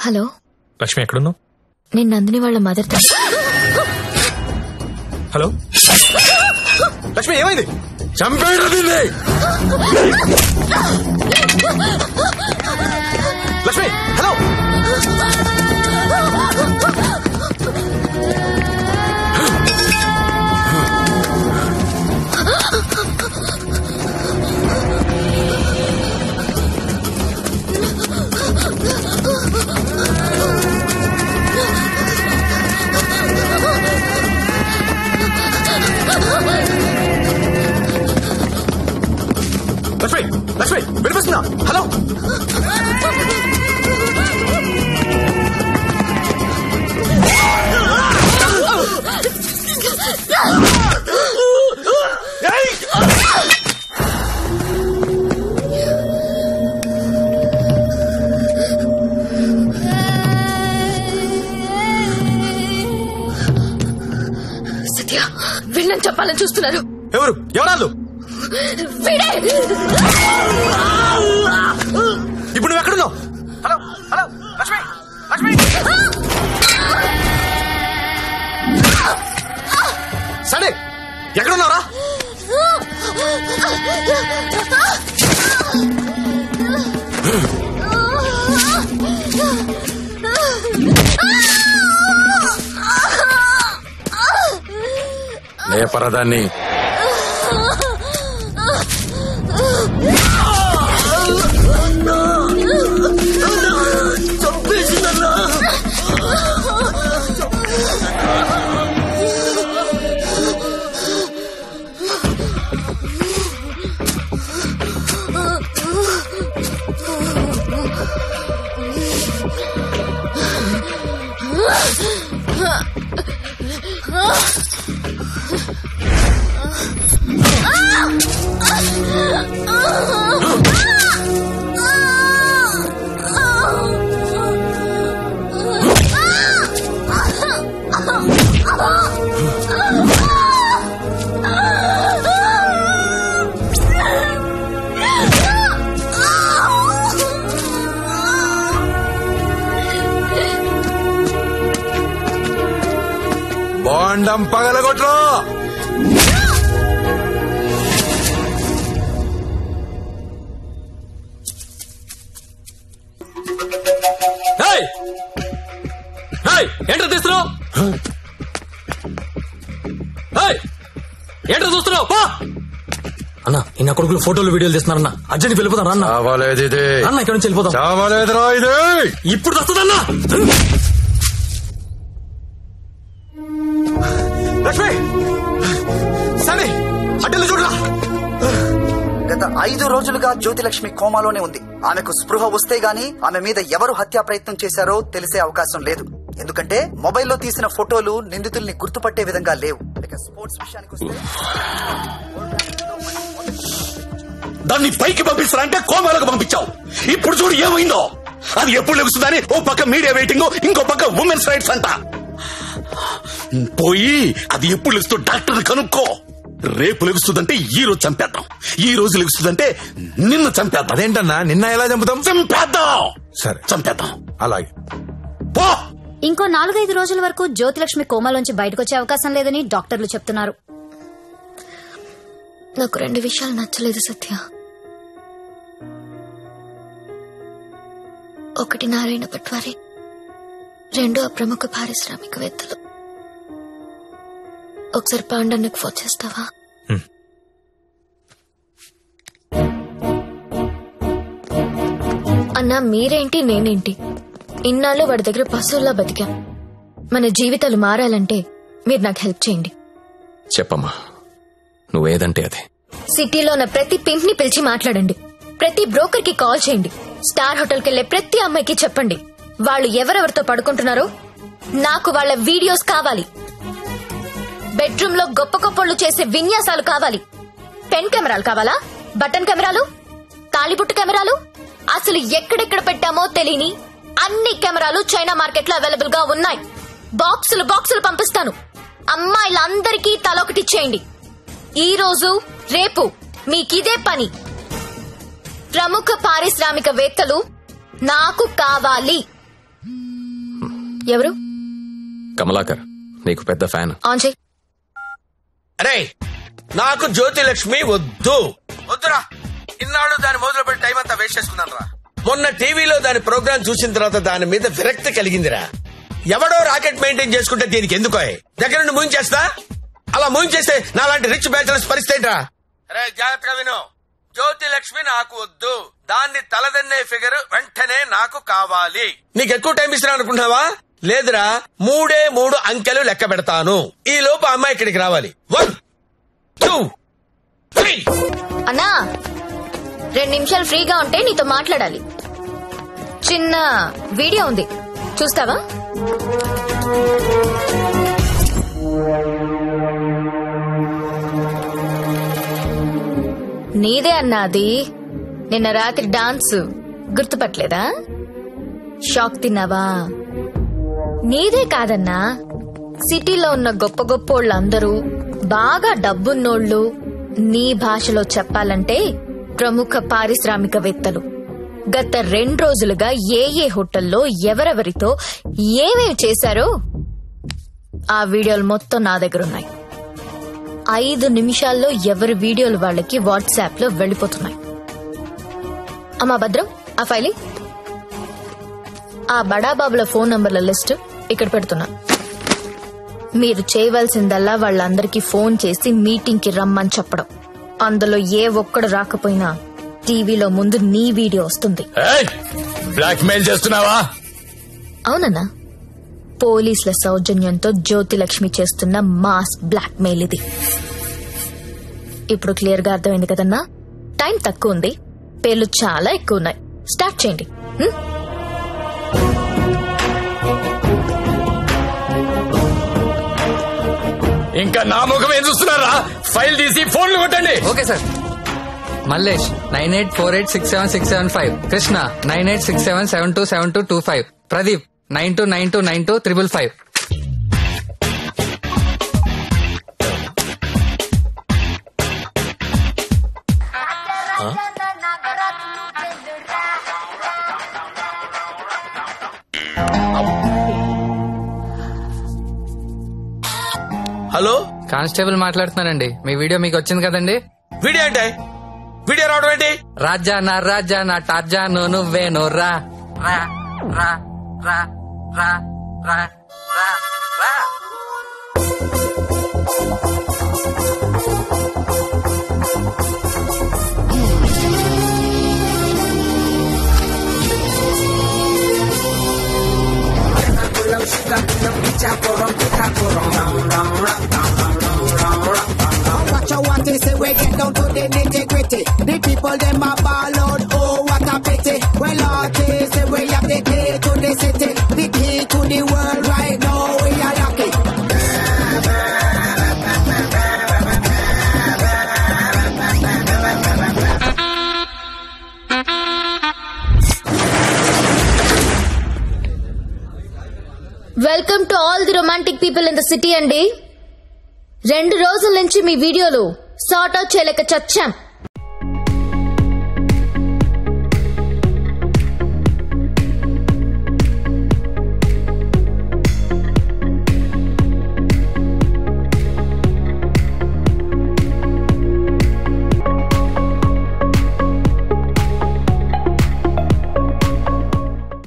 Hello Lakshmi ఎక్కడున్నావు? నేను నందిని వాళ్ళ మదర్. హలో లక్ష్మి ఏమైంది? చంపేయండి లక్ష్మి. హలో లక్ష్మి లక్ష్మి వినిపిస్తుందా? హలో సత్య వీళ్ళని చెప్పాలని చూస్తున్నారు. ఎవరు? ఎవరాళ్ళు? ఇప్పుడు నువ్వు ఎక్కడున్నావు? హలో హలో లక్ష్మి లక్ష్మి సరే ఎక్కడున్నారా? లేపరదాన్ని. బాండం పగలగొట్టు. ఏంటో తీస్తున్నావు? ఏంటో చూస్తున్నావు? అన్నా ఇన్న కొడుకులు ఫోటోలు వీడియోలు తీస్తున్నారన్నా. అర్జెంట్ వెళ్ళిపోతాను అన్న. అన్న ఇక్కడ నుంచి వెళ్ళిపోతాం. ఇప్పుడు వస్తుందన్నా. లక్ష్మి సరే అడ్డలు చూడరా. గత 5 రోజులుగా జ్యోతిలక్ష్మి కోమాలోనే ఉంది. ఆమెకు స్పృహ వస్తే గానీ ఆమె మీద ఎవరు హత్యా ప్రయత్నం చేశారో తెలిసే అవకాశం లేదు. ఎందుకంటే మొబైల్లో తీసిన ఫోటోలు నిందితుల్ని గుర్తుపట్టే విధంగా లేవు. స్పోర్ట్స్ విషయానికి వస్తే దాన్ని పైకి పంపిస్తారంటే కోమాలకు పంపించావు. ఇప్పుడు చూడు ఏమైందో. అది ఎప్పుడు లెగుస్తుందని ఓ పక్క మీడియా వెయిటింగ్, ఇంకో పక్క ఉమెన్స్ రైట్స్ అంట. పోయి అది ఎప్పుడు లెగుస్తూ డాక్టర్ కనుక్కో. రేపు లెగుస్తుందంటే ఈ రోజు చంపేద్దాం, ఈ రోజు లెగుస్తుందంటే నిన్ను చంపేద్దాం. అదేంటన్నా నిన్న ఎలా చంపుతాం? చంపేద్దాం. సరే చంపేద్దాం. అలాగే పో. ఇంకో 4-5 రోజుల వరకు జ్యోతిలక్ష్మి కోమాలోంచి బయటకొచ్చే అవకాశం లేదని డాక్టర్లు చెప్తున్నారు. నాకు 2 విషయాలు నచ్చలేదు సత్య. ఒకటి నారాయణ పట్వారి, 2 ఆ ప్రముఖ పారిశ్రామికవేత్తలు. ఒకసారి పాండన్నకు ఫోన్ చేస్తావా? అన్నా మీరేంటి నేనేంటి, ఇన్నాళ్ళు వాడి దగ్గర పశువుల్లా బతికాం. మన జీవితాలు మారాలంటే మీరు నాకు హెల్ప్ చేయండి. చెప్పమ్మా, నువ్వేదంటే అదే. సిటీలో ఉన్న ప్రతి పింప్ ని పిలిచి మాట్లాడండి. ప్రతి బ్రోకర్ కి కాల్ చేయండి. స్టార్ హోటల్ కెళ్లే ప్రతి అమ్మాయికి చెప్పండి వాళ్ళు ఎవరెవరితో పడుకుంటున్నారో నాకు వాళ్ళ వీడియోస్ కావాలి. బెడ్రూమ్ లో గొప్ప గొప్పళ్ళు చేసే విన్యాసాలు కావాలి. పెన్ కెమెరాలు కావాలా? బటన్ కెమెరాలు, తాళిబుట్టు కెమెరాలు, అసలు ఎక్కడెక్కడ పెట్టామో తెలియని అన్ని కెమెరాలు చైనా మార్కెట్ లో అవైలబుల్ గా ఉన్నాయి. బాక్సులు బాక్సులు పంపిస్తాను. అమ్మాయిలందరికీ తలొకటి చేయండి. ఈ రోజు రేపు మీకిదే పని. ప్రముఖ పారిశ్రామికవేత్తలు నాకు కావాలి. ఎవరు? కమలాకర్, నీకు పెద్ద ఫ్యాన్. ఆన్ చేయి. అరే నాకు జ్యోతిలక్ష్మి వద్దురా. ఇన్నాళ్ళు దాని మొదలు పెట్టి టైం అంతా వేస్ట్ చేసుకున్నాను రా. మొన్న టీవీలో దాని ప్రోగ్రామ్ చూసిన తర్వాత దాని మీద విరక్తి కలిగిందిరా. ఎవడో రాకెట్ మెయింటైన్ చేసుకుంటే దీనికి ఎందుకో దగ్గర నుండి మూయించేస్తా. అలా మూయించేస్తే నాలాంటి రిచ్ బ్యాచులర్స్ పరిస్థితి రా. అరే జాగ్రత్తగా విను, జ్యోతిలక్ష్మి నాకు వద్దు. దాన్ని తలదన్నే ఫిగర్ వెంటనే నాకు కావాలి. నీకు ఎక్కువ టైం ఇస్తున్నా అనుకుంటున్నావా? లేదురా, 3 అంకెలు లెక్క పెడతాను. ఈ లోపు అమ్మాయి ఇక్కడికి రావాలి. 1 2 3. అన్నా 2 నిమిషాలు ఫ్రీగా ఉంటే నీతో మాట్లాడాలి. చిన్న వీడియో ఉంది, చూస్తావా? నీదే అన్నా అది. నిన్న రాత్రి డాన్స్ గుర్తుపట్టలేదా? షాక్ తిన్నావా? నీదే కాదన్నా, సిటీలో ఉన్న గొప్ప గొప్పోళ్ళందరూ బాగా డబ్బున్నోళ్లు, నీ భాషలో చెప్పాలంటే ప్రముఖ పారిశ్రామికవేత్తలు గత 2 రోజులుగా ఏ హోటల్లో ఎవరెవరితో ఏమేమి చేశారో ఆ వీడియోలు మొత్తం నా దగ్గర ఉన్నాయి. 5 నిమిషాల్లో ఎవరి వీడియోలు వాళ్ళకి వాట్సాప్ లో వెళ్లిపోతున్నాయి. అమ్మా భద్రం, ఆ ఫైలి ఆ బడాబాబుల ఫోన్ నంబర్ల లిస్ట్ ఇక్కడ పెడుతున్నా. మీరు చేయవలసిందల్లా వాళ్ళందరికీ ఫోన్ చేసి మీటింగ్ కి రమ్మని చెప్పడం. అందులో ఏ ఒక్కడు రాకపోయినా టీవీలో ముందు నీ వీడియో వస్తుంది. బ్లాక్ మెయిల్ చేస్తున్నావా? అవునన్నా, పోలీసుల సౌజన్యంతో జ్యోతిలక్ష్మి చేస్తున్న మాస్ బ్లాక్ మెయిల్ ఇది. ఇప్పుడు క్లియర్ గా అర్థమైంది కదన్నా? టైం తక్కువ ఉంది, పేర్లు చాలా ఎక్కువ ఉన్నాయి. స్టార్ట్ చేయండి. ఇంకా నా ముఖం ఏం చూస్తున్నారా? ఫైల్ తీసి ఫోన్లు కొట్టండి. Okay sir. Mallesh 9848676775, Krishna 9867727225, Pradeep 92929255. Hello, constable మాట్లాడుతున్నానండి. మీ వీడియో మీకు వచ్చింది కదండి? వీడియో అంటే వీడియో రావడం ఏంటి? రాజా నా టార్జాను నువ్వేను రా రా రా రా రా రా రా రా. Watch out what they say, we get down to the nitty-gritty. The people them a ball out, oh what a pity. Well artists say we have the key to the city, the key to the world right now, we are lucky. Welcome to all the romantic people in the city అండి. 2 రోజుల నుంచి మీ వీడియోలు sort out చేయలేక చచ్చాం.